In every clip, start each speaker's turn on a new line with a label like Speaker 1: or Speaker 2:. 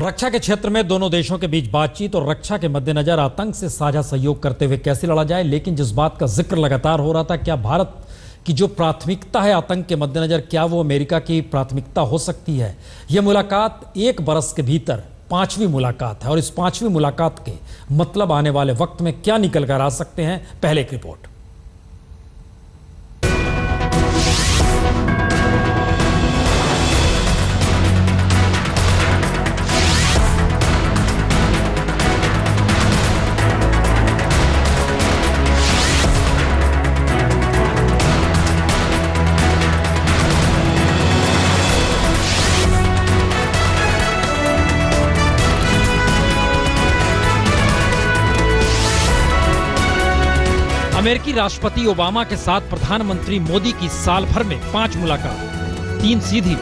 Speaker 1: रक्षा के क्षेत्र में दोनों देशों के बीच बातचीत और रक्षा के मद्देनजर आतंक से साझा सहयोग करते हुए कैसे लड़ा जाए, लेकिन जिस बात का जिक्र लगातार हो रहा था, क्या भारत की जो प्राथमिकता है आतंक के मद्देनजर, क्या वो अमेरिका की प्राथमिकता हो सकती है? यह मुलाकात एक बरस के भीतर 5वीं मुलाकात है और इस 5वीं मुलाकात के मतलब आने वाले वक्त में क्या निकल कर आ सकते हैं, पहले एक रिपोर्ट। अमेरिकी राष्ट्रपति ओबामा के साथ प्रधानमंत्री मोदी की साल भर में 5 मुलाकात, 3 सीधी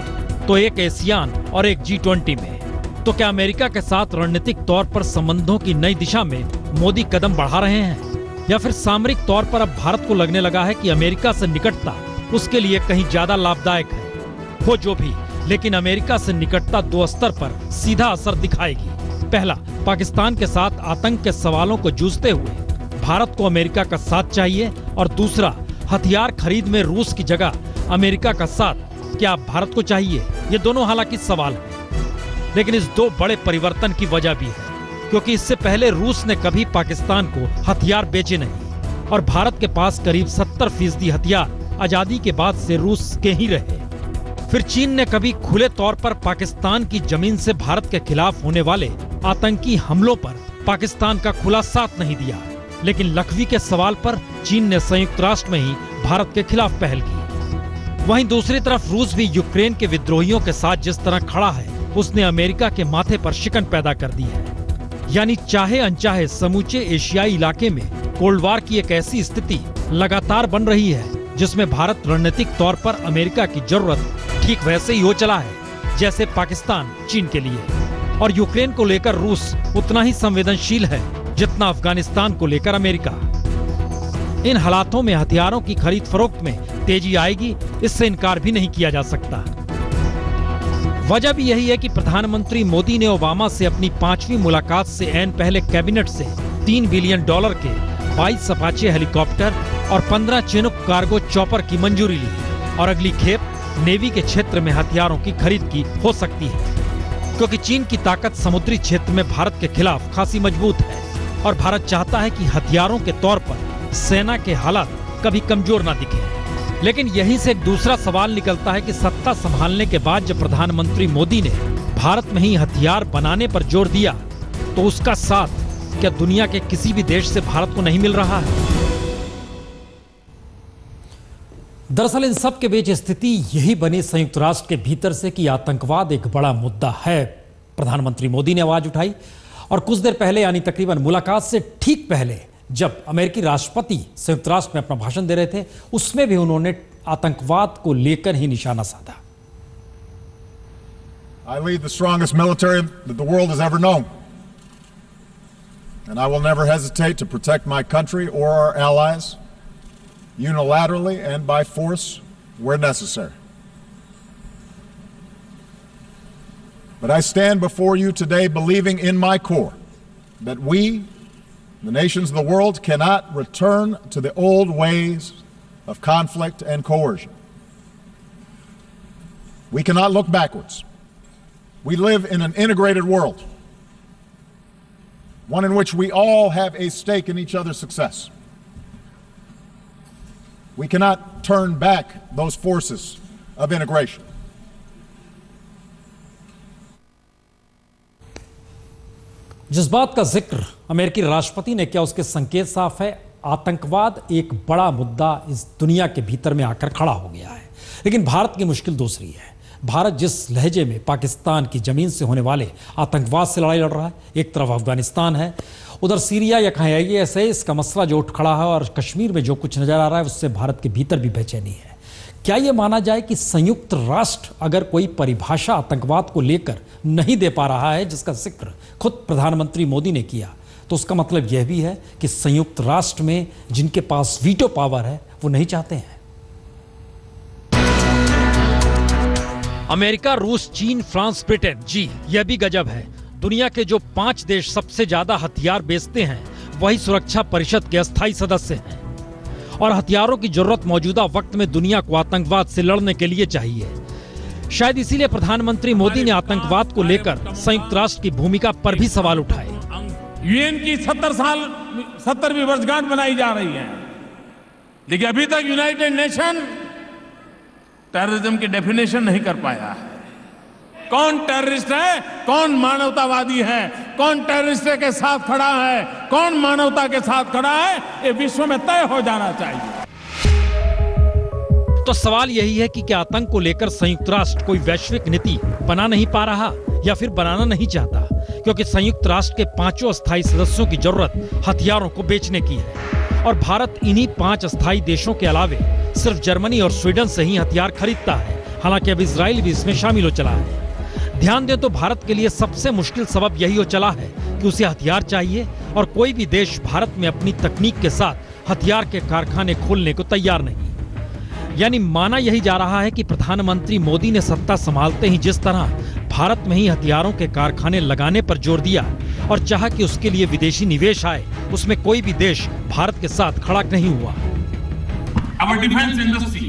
Speaker 1: तो एक एशियान और एक G20 में। तो क्या अमेरिका के साथ रणनीतिक तौर पर संबंधों की नई दिशा में मोदी कदम बढ़ा रहे हैं, या फिर सामरिक तौर पर अब भारत को लगने लगा है कि अमेरिका से निकटता उसके लिए कहीं ज्यादा लाभदायक है? हो जो भी, लेकिन अमेरिका से निकटता 2 स्तर पर सीधा असर दिखाएगी। पहला, पाकिस्तान के साथ आतंक के सवालों को जूझते हुए भारत को अमेरिका का साथ चाहिए, और दूसरा, हथियार खरीद में रूस की जगह अमेरिका का साथ क्या भारत को चाहिए? ये दोनों हालांकि सवाल हैं, लेकिन इस 2 बड़े परिवर्तन की वजह भी है, क्योंकि इससे पहले रूस ने कभी पाकिस्तान को हथियार बेचे नहीं और भारत के पास करीब 70% हथियार आजादी के बाद से रूस के ही रहे। फिर चीन ने कभी खुले तौर पर पाकिस्तान की जमीन से भारत के खिलाफ होने वाले आतंकी हमलों पर पाकिस्तान का खुला साथ नहीं दिया, लेकिन लखवी के सवाल पर चीन ने संयुक्त राष्ट्र में ही भारत के खिलाफ पहल की। वहीं दूसरी तरफ रूस भी यूक्रेन के विद्रोहियों के साथ जिस तरह खड़ा है, उसने अमेरिका के माथे पर शिकन पैदा कर दी है। यानी चाहे अनचाहे समूचे एशियाई इलाके में कोल्ड वार की एक ऐसी स्थिति लगातार बन रही है जिसमें भारत रणनीतिक तौर पर अमेरिका की जरूरत ठीक वैसे ही हो चला है जैसे पाकिस्तान चीन के लिए, और यूक्रेन को लेकर रूस उतना ही संवेदनशील है जितना अफगानिस्तान को लेकर अमेरिका। इन हालातों में हथियारों की खरीद फरोख्त में तेजी आएगी, इससे इनकार भी नहीं किया जा सकता। वजह भी यही है कि प्रधानमंत्री मोदी ने ओबामा से अपनी 5वीं मुलाकात से ऐन पहले कैबिनेट से $3 बिलियन के 22 अपाचे हेलीकॉप्टर और 15 चिनूक कार्गो चॉपर की मंजूरी ली, और अगली खेप नेवी के क्षेत्र में हथियारों की खरीद की हो सकती है, क्योंकि चीन की ताकत समुद्री क्षेत्र में भारत के खिलाफ खासी मजबूत है और भारत चाहता है कि हथियारों के तौर पर सेना के हालात कभी कमजोर ना दिखे। लेकिन यहीं से एक दूसरा सवाल निकलता है कि सत्ता संभालने के बाद जब प्रधानमंत्री मोदी ने भारत में ही हथियार बनाने पर जोर दिया, तो उसका साथ क्या दुनिया के किसी भी देश से भारत को नहीं मिल रहा है? दरअसल इन सब के बीच स्थिति यही बनी संयुक्त राष्ट्र के भीतर से कि आतंकवाद एक बड़ा मुद्दा है। प्रधानमंत्री मोदी ने आवाज उठाई, और कुछ देर पहले यानी तकरीबन मुलाकात से ठीक पहले जब अमेरिकी राष्ट्रपति संयुक्त राष्ट्र में अपना भाषण दे रहे थे, उसमें भी उन्होंने आतंकवाद को लेकर ही निशाना साधा।
Speaker 2: I lead the strongest military that the world has ever known, and I will never hesitate to protect my country or our allies unilaterally and by force where necessary. But I stand before you today believing in my core that we, the nations of the world, cannot return to the old ways of conflict and coercion. We cannot look backwards. We live in an integrated world, one in which we all have a stake in each other's success. We cannot turn back those forces of integration.
Speaker 1: जिस बात का जिक्र अमेरिकी राष्ट्रपति ने किया, उसके संकेत साफ है। आतंकवाद एक बड़ा मुद्दा इस दुनिया के भीतर में आकर खड़ा हो गया है, लेकिन भारत की मुश्किल दूसरी है। भारत जिस लहजे में पाकिस्तान की जमीन से होने वाले आतंकवाद से लड़ाई लड़ रहा है, एक तरफ अफगानिस्तान है, उधर सीरिया या कहीं ऐसे इसका मसला जो उठ खड़ा है, और कश्मीर में जो कुछ नजर आ रहा है उससे भारत के भीतर भी बेचैनी है। क्या यह माना जाए कि संयुक्त राष्ट्र अगर कोई परिभाषा आतंकवाद को लेकर नहीं दे पा रहा है, जिसका जिक्र खुद प्रधानमंत्री मोदी ने किया, तो उसका मतलब यह भी है कि संयुक्त राष्ट्र में जिनके पास वीटो पावर है वो नहीं चाहते हैं। अमेरिका, रूस, चीन, फ्रांस, ब्रिटेन, जी यह भी गजब है। दुनिया के जो 5 देश सबसे ज्यादा हथियार बेचते हैं वही सुरक्षा परिषद के अस्थायी सदस्य हैं। और हथियारों की जरूरत मौजूदा वक्त में दुनिया को आतंकवाद से लड़ने के लिए चाहिए। शायद इसीलिए प्रधानमंत्री मोदी ने आतंकवाद को लेकर संयुक्त राष्ट्र की भूमिका पर भी सवाल उठाए।
Speaker 3: यूएन की 70वीं वर्षगांठ बनाई जा रही है, लेकिन अभी तक यूनाइटेड नेशन टेररिज्म की डेफिनेशन नहीं कर पाया है। कौन टेररिस्ट है, कौन मानवतावादी है, कौन टेररिस्ट के साथ खड़ा है, कौन मानवता के साथ खड़ा है, ये विश्व में तय हो जाना चाहिए।
Speaker 1: तो सवाल यही है कि क्या आतंक को लेकर संयुक्त राष्ट्र कोई वैश्विक नीति बना नहीं पा रहा या फिर बनाना नहीं चाहता, क्योंकि संयुक्त राष्ट्र के 5 अस्थायी सदस्यों की जरूरत हथियारों को बेचने की है और भारत इन्हीं 5 अस्थायी देशों के अलावे सिर्फ जर्मनी और स्वीडन से ही हथियार खरीदता है। हालांकि अब इजराइल भी इसमें शामिल हो चला है। ध्यान दें तो भारत के लिए सबसे मुश्किल सबब यही हो चला है कि उसे हथियार चाहिए और कोई भी देश भारत में अपनी तकनीक के साथ हथियार के कारखाने खोलने को तैयार नहीं। यानी माना यही जा रहा है कि प्रधानमंत्री मोदी ने सत्ता संभालते ही जिस तरह भारत में ही हथियारों के कारखाने लगाने पर जोर दिया और चाहा कि उसके लिए विदेशी निवेश आए, उसमें कोई भी देश भारत के साथ खड़ा नहीं हुआ।
Speaker 3: Our defense industry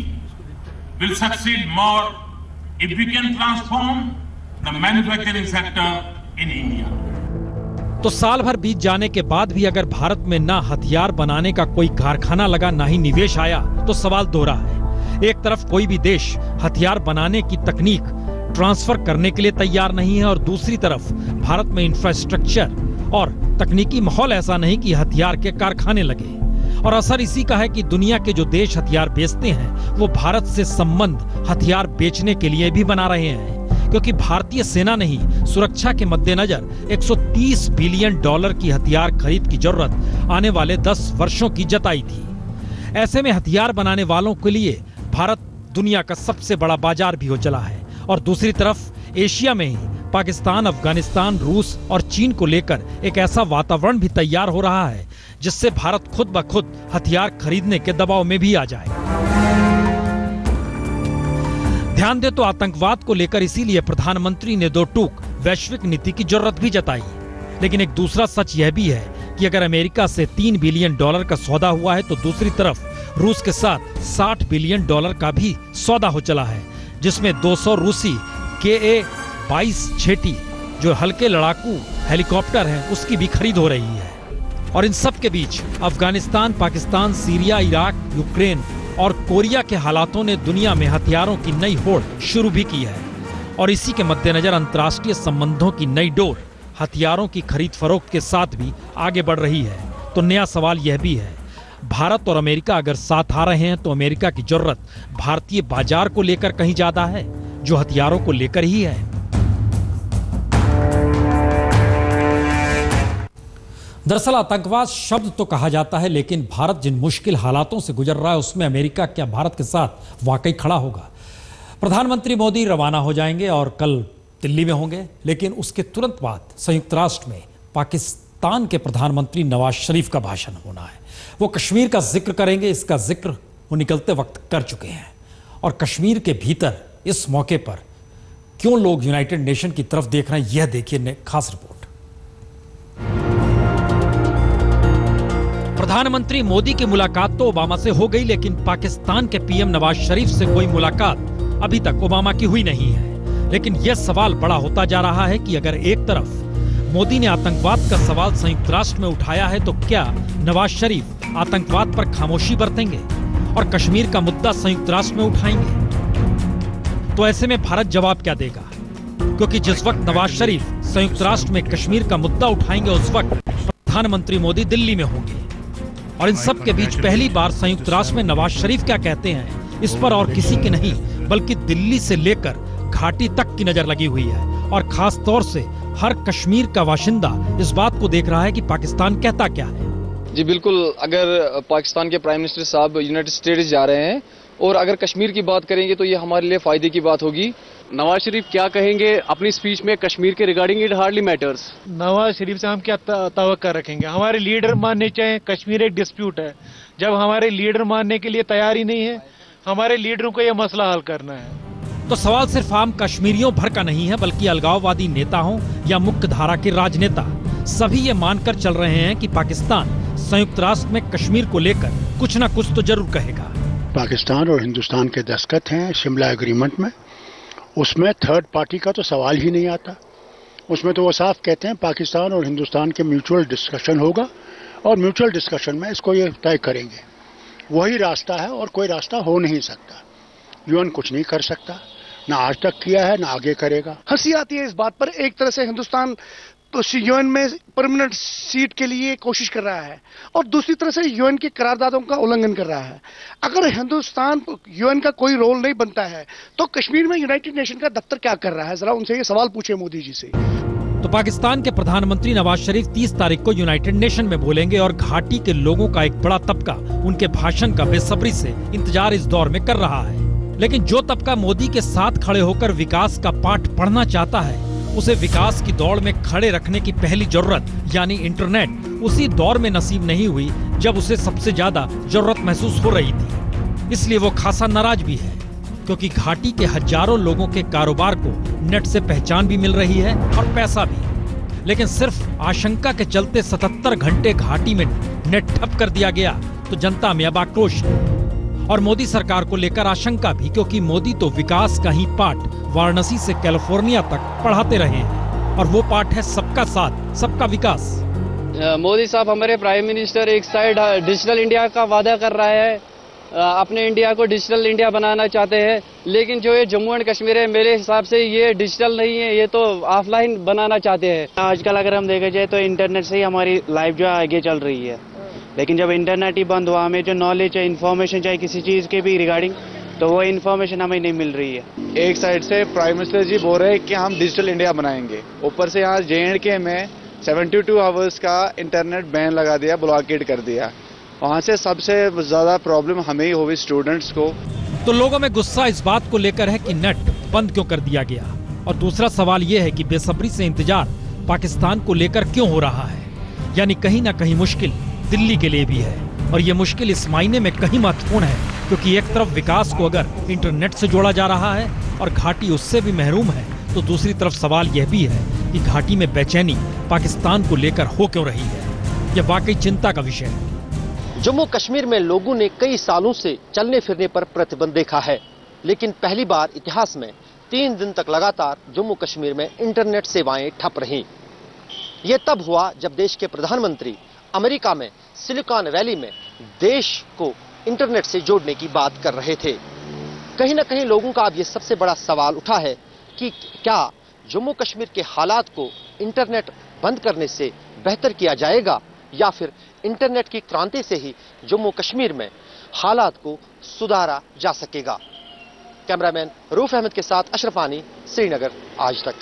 Speaker 3: will succeed more if we can transform the manufacturing sector in India.
Speaker 1: तो साल भर बीत जाने के बाद भी अगर भारत में ना हथियार बनाने का कोई कारखाना लगा, ना ही निवेश आया, तो सवाल दोहरा है। एक तरफ कोई भी देश हथियार बनाने की तकनीक ट्रांसफर करने के लिए तैयार नहीं है और दूसरी तरफ भारत में इंफ्रास्ट्रक्चर और तकनीकी माहौल ऐसा नहीं कि हथियार के कारखाने लगे। और असर इसी का है कि दुनिया के जो देश हथियार बेचते हैं वो भारत से संबंध हथियार बेचने के लिए भी बना रहे हैं, क्योंकि भारतीय सेना ने ही सुरक्षा के मद्देनजर $130 बिलियन की हथियार खरीद की जरूरत आने वाले 10 वर्षों की जताई थी। ऐसे में हथियार बनाने वालों के लिए भारत दुनिया का सबसे बड़ा बाजार भी हो चला है और दूसरी तरफ एशिया में ही पाकिस्तान, अफगानिस्तान, रूस और चीन को लेकर एक ऐसा वातावरण भी तैयार हो रहा है जिससे भारत खुद ब खुद हथियार खरीदने के दबाव में भी आ जाए। ध्यान दे तो आतंकवाद को लेकर इसीलिए प्रधानमंत्री ने 2 टूक वैश्विक नीति की जरूरत भी जताई। लेकिन एक दूसरा सच यह भी है कि अगर अमेरिका से $3 बिलियन का सौदा हुआ है तो दूसरी तरफ रूस के साथ $60 बिलियन का भी सौदा हो चला है, जिसमें 200 रूसी KA-22 छेटी जो हल्के लड़ाकू हेलीकॉप्टर हैं उसकी भी खरीद हो रही है। और इन सब के बीच Afghanistan, Pakistan, Syria, Iraq, Ukraine और कोरिया के हालातों ने दुनिया में हथियारों की नई होड़ शुरू भी की है और इसी के मद्देनजर अंतर्राष्ट्रीय संबंधों की नई डोर हथियारों की खरीद फरोख्त के साथ भी आगे बढ़ रही है। तो नया सवाल यह भी है, भारत और अमेरिका अगर साथ आ रहे हैं तो अमेरिका की जरूरत भारतीय बाजार को लेकर कहीं ज्यादा है जो हथियारों को लेकर ही है। दरअसल आतंकवाद शब्द तो कहा जाता है, लेकिन भारत जिन मुश्किल हालातों से गुजर रहा है उसमें अमेरिका क्या भारत के साथ वाकई खड़ा होगा? प्रधानमंत्री मोदी रवाना हो जाएंगे और कल दिल्ली में होंगे, लेकिन उसके तुरंत बाद संयुक्त राष्ट्र में पाकिस्तान के प्रधानमंत्री नवाज शरीफ का भाषण होना है। वो कश्मीर का जिक्र करेंगे। इसका जिक्र वो निकलते वक्त कर चुके हैं और कश्मीर के भीतर इस मौके पर क्यों लोग यूनाइटेड नेशन की तरफ देख रहे हैं, यह देखिए खास रिपोर्ट। प्रधानमंत्री मोदी की मुलाकात तो ओबामा से हो गई, लेकिन पाकिस्तान के पीएम नवाज शरीफ से कोई मुलाकात अभी तक ओबामा की हुई नहीं है। लेकिन यह सवाल बड़ा होता जा रहा है कि अगर एक तरफ मोदी ने आतंकवाद का सवाल संयुक्त राष्ट्र में उठाया है तो क्या नवाज शरीफ आतंकवाद पर खामोशी बरतेंगे और कश्मीर का मुद्दा संयुक्त राष्ट्र में उठाएंगे? तो ऐसे में भारत जवाब क्या देगा? क्योंकि जिस वक्त नवाज शरीफ संयुक्त राष्ट्र में कश्मीर का मुद्दा उठाएंगे उस वक्त प्रधानमंत्री मोदी दिल्ली में होंगे और इन सब के बीच पहली बार संयुक्त राष्ट्र में नवाज शरीफ क्या कहते हैं इस पर और किसी की नहीं बल्कि दिल्ली से लेकर घाटी तक की नजर लगी हुई है और खास तौर से हर कश्मीर का बाशिंदा इस बात को देख रहा है कि पाकिस्तान कहता क्या है।
Speaker 4: जी बिल्कुल, अगर पाकिस्तान के प्राइम मिनिस्टर साहब यूनाइटेड स्टेट्स जा रहे हैं और अगर कश्मीर की बात करेंगे तो ये हमारे लिए फायदे की बात होगी।
Speaker 5: नवाज शरीफ क्या कहेंगे अपनी स्पीच में कश्मीर के regarding? It hardly matters.
Speaker 6: Nawaz Sharif से हम क्या तवक्का रखेंगे? हमारे लीडर मानने चाहिए। कश्मीर एक डिस्प्यूट है, जब हमारे लीडर मानने के लिए तैयार ही नहीं है, हमारे लीडरों को यह मसला हल करना है।
Speaker 1: तो सवाल सिर्फ आम कश्मीरियों भर का नहीं है, बल्कि अलगाववादी नेता हों या मुख्य धारा के राजनेता, सभी ये मानकर चल रहे हैं कि पाकिस्तान संयुक्त राष्ट्र में कश्मीर को लेकर कुछ न कुछ तो जरूर कहेगा।
Speaker 7: पाकिस्तान और हिंदुस्तान के दस्तखत हैं शिमला एग्रीमेंट में, उसमें थर्ड पार्टी का तो सवाल ही नहीं आता। उसमें तो वो साफ कहते हैं पाकिस्तान और हिंदुस्तान के म्यूचुअल डिस्कशन होगा और म्यूचुअल डिस्कशन में इसको ये तय करेंगे। वही रास्ता है और कोई रास्ता हो नहीं सकता। यूएन कुछ नहीं कर सकता, ना आज तक किया है ना आगे करेगा।
Speaker 8: हंसी आती है इस बात पर, एक तरह से हिंदुस्तान तो यूएन में परमानेंट सीट के लिए कोशिश कर रहा है और दूसरी तरह से यूएन की करारदादों का उल्लंघन कर रहा है। अगर हिंदुस्तान यूएन का कोई रोल नहीं बनता है तो कश्मीर में यूनाइटेड नेशन का दफ्तर क्या कर रहा है? जरा उनसे ये सवाल पूछे मोदी जी से।
Speaker 1: तो पाकिस्तान के प्रधानमंत्री नवाज शरीफ 30 तारीख को यूनाइटेड नेशन में बोलेंगे और घाटी के लोगों का एक बड़ा तबका उनके भाषण का बेसब्री से इंतजार इस दौर में कर रहा है। लेकिन जो तबका मोदी के साथ खड़े होकर विकास का पाठ पढ़ना चाहता है, उसे विकास की दौड़ में खड़े रखने की पहली जरूरत यानी इंटरनेट उसी दौर में नसीब नहीं हुई जब उसे सबसे ज्यादा जरूरत महसूस हो रही थी। इसलिए वो खासा नाराज भी है, क्योंकि घाटी के हजारों लोगों के कारोबार को नेट से पहचान भी मिल रही है और पैसा भी। लेकिन सिर्फ आशंका के चलते 77 घंटे घाटी में नेट ठप कर दिया गया तो जनता में अब आक्रोश है और मोदी सरकार को लेकर आशंका भी, क्योंकि मोदी तो विकास का ही पाठ वाराणसी से कैलिफोर्निया तक पढ़ाते रहे हैं और वो पाठ है सबका साथ सबका विकास।
Speaker 5: मोदी साहब हमारे प्राइम मिनिस्टर एक साइड डिजिटल इंडिया का वादा कर रहा है, अपने इंडिया को डिजिटल इंडिया बनाना चाहते हैं, लेकिन जो ये जम्मू एंड कश्मीर है मेरे हिसाब से ये डिजिटल नहीं है, ये तो ऑफलाइन बनाना चाहते हैं। आजकल अगर हम देखा जाए तो इंटरनेट से ही हमारी लाइफ जो आगे चल रही है, लेकिन जब इंटरनेट ही बंद हुआ हमें जो नॉलेज है, इन्फॉर्मेशन चाहे किसी चीज़ के भी रिगार्डिंग, तो वो इन्फॉर्मेशन हमें नहीं मिल रही है।
Speaker 9: एक साइड से प्राइम मिनिस्टर जी बोल रहे हैं कि हम डिजिटल इंडिया बनाएंगे, ऊपर से यहाँ JNK में 72 आवर्स का इंटरनेट बैन लगा दिया, ब्लॉकेड कर दिया। वहाँ से सबसे ज़्यादा प्रॉब्लम हमें ही होगी स्टूडेंट्स को।
Speaker 1: तो लोगों में गुस्सा इस बात को लेकर है कि नेट बंद क्यों कर दिया गया, और दूसरा सवाल ये है कि बेसब्री से इंतजार पाकिस्तान को लेकर क्यों हो रहा है। यानी कहीं ना कहीं मुश्किल दिल्ली के लिए भी है, और ये मुश्किल इस मायने में कहीं महत्वपूर्ण है क्योंकि एक तरफ विकास को अगर इंटरनेट से जोड़ा जा रहा है और घाटी उससे भी महरूम है, तो दूसरी तरफ सवाल यह भी है कि घाटी में बेचैनी पाकिस्तान को लेकर हो क्यों रही है। यह वाकई चिंता का विषय है।
Speaker 10: जम्मू कश्मीर में लोगों ने कई सालों से चलने फिरने पर प्रतिबंध देखा है, लेकिन पहली बार इतिहास में 3 दिन तक लगातार जम्मू कश्मीर में इंटरनेट सेवाएं ठप रहीं। यह तब हुआ जब देश के प्रधानमंत्री अमेरिका में सिलिकॉन वैली में देश को इंटरनेट से जोड़ने की बात कर रहे थे। कहीं ना कहीं लोगों का अब यह सबसे बड़ा सवाल उठा है कि क्या जम्मू कश्मीर के हालात को इंटरनेट बंद करने से बेहतर किया जाएगा, या फिर इंटरनेट की क्रांति से ही जम्मू कश्मीर में हालात को सुधारा जा सकेगा। कैमरामैन रूफ अहमद के साथ अशरफ आनी, श्रीनगर, आज तक।